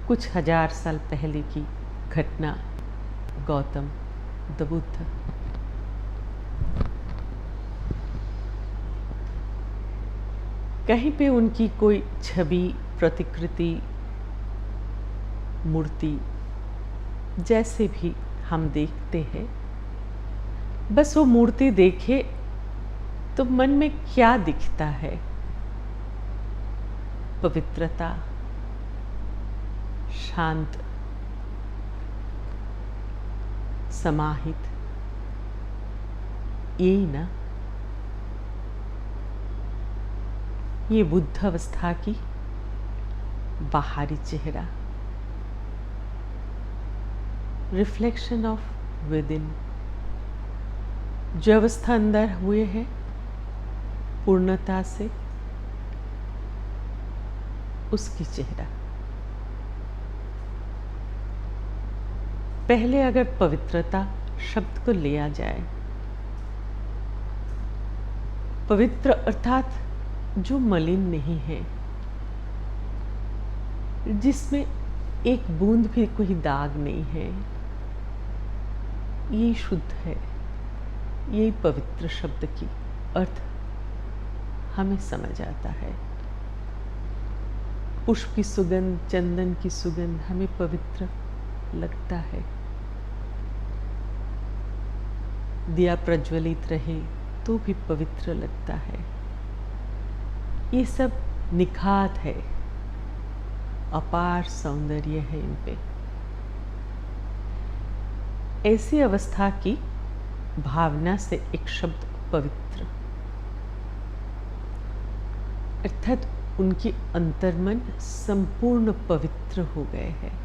कुछ हजार साल पहले की घटना। गौतम द बुद्ध। कहीं पे उनकी कोई छवि, प्रतिकृति, मूर्ति जैसे भी हम देखते हैं, बस वो मूर्ति देखे तो मन में क्या दिखता है? पवित्रता, शांत, समाहित, यही ना? ये बुद्ध अवस्था की बाहरी चेहरा, रिफ्लेक्शन ऑफ विद इन। जो अवस्था अंदर हुए हैं पूर्णता से, उसकी चेहरा। पहले अगर पवित्रता शब्द को लिया जाए, पवित्र अर्थात जो मलिन नहीं है, जिसमें एक बूंद भी कोई दाग नहीं है, ये शुद्ध है। यही पवित्र शब्द की अर्थ हमें समझ आता है। पुष्प की सुगंध, चंदन की सुगंध हमें पवित्र लगता है। दिया प्रज्वलित रहे तो भी पवित्र लगता है। ये सब निखात है, अपार सौंदर्य है इन पे। ऐसी अवस्था की भावना से एक शब्द पवित्र, अर्थात उनकी अंतर्मन संपूर्ण पवित्र हो गए हैं।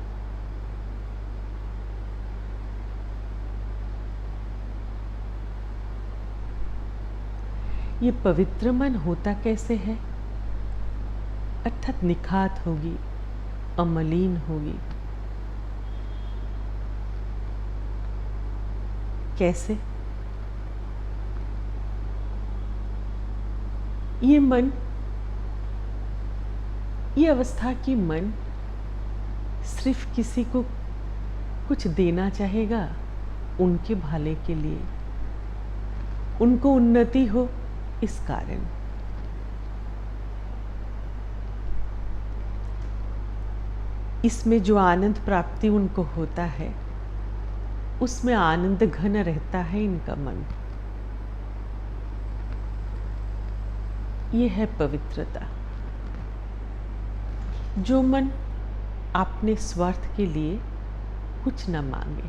ये पवित्र मन होता कैसे है? अर्थात निखात होगी, अमलिन होगी। कैसे? ये मन, ये अवस्था की मन सिर्फ किसी को कुछ देना चाहेगा, उनके भले के लिए, उनको उन्नति हो इस कारण। इसमें जो आनंद प्राप्ति उनको होता है, उसमें आनंद घन रहता है इनका मन। ये है पवित्रता। जो मन अपने स्वार्थ के लिए कुछ न मांगे,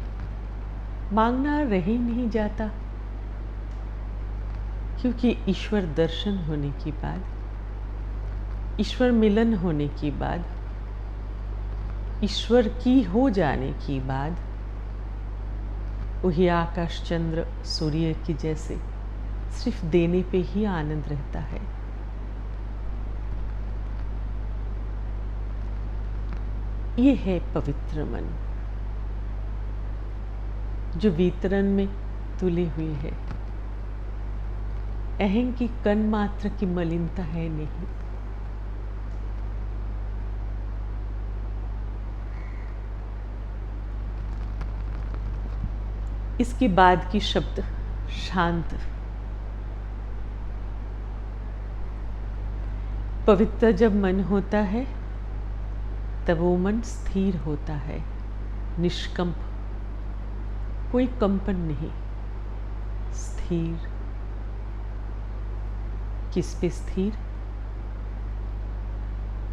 मांगना रह ही नहीं जाता, क्योंकि ईश्वर दर्शन होने के बाद, ईश्वर मिलन होने के बाद, ईश्वर की हो जाने के बाद, वही आकाश, चंद्र, सूर्य की जैसे सिर्फ देने पे ही आनंद रहता है। ये है पवित्र मन, जो वितरण में तुली हुई है। अहं की कण मात्र की मलिनता है नहीं। इसके बाद की शब्द शांत। पवित्र जब मन होता है तब वो मन स्थिर होता है, निष्कंप, कोई कंपन नहीं, स्थिर। किस पे स्थिर?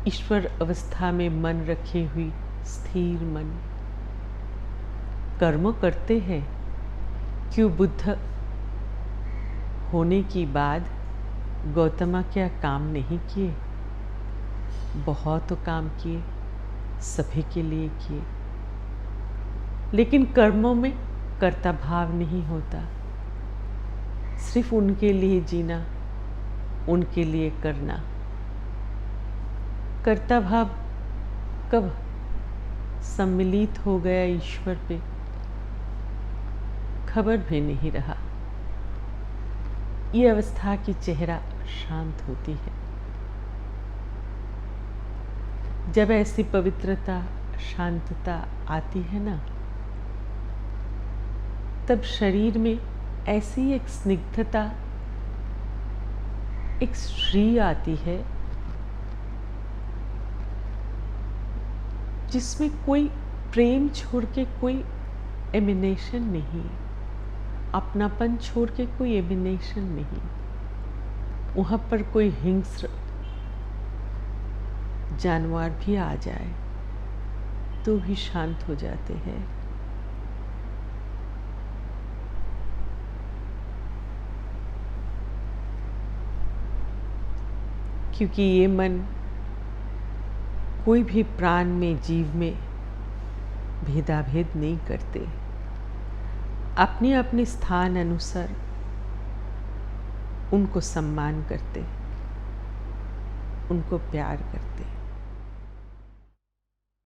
ईश्वर अवस्था में मन रखे हुई स्थिर मन। कर्म करते हैं, क्यों बुद्ध होने के बाद गौतमा क्या काम नहीं किए? बहुत काम किए, सभी के लिए किए, लेकिन कर्मों में कर्ता भाव नहीं होता। सिर्फ उनके लिए जीना, उनके लिए करना। कर्ता भाव कब सम्मिलित हो गया ईश्वर पे, खबर भी नहीं रहा। ये अवस्था की चेहरा शांत होती है। जब ऐसी पवित्रता, शांतता आती है ना, तब शरीर में ऐसी एक स्निग्धता, एक श्री आती है जिसमें कोई प्रेम छोड़ के कोई एमिनेशन नहीं, अपनापन छोड़ के कोई एमिनेशन नहीं। वहाँ पर कोई हिंस्र जानवर भी आ जाए तो भी शांत हो जाते हैं। क्योंकि ये मन कोई भी प्राण में, जीव में भेदाभेद नहीं करते, अपने अपने स्थान अनुसार उनको सम्मान करते, उनको प्यार करते।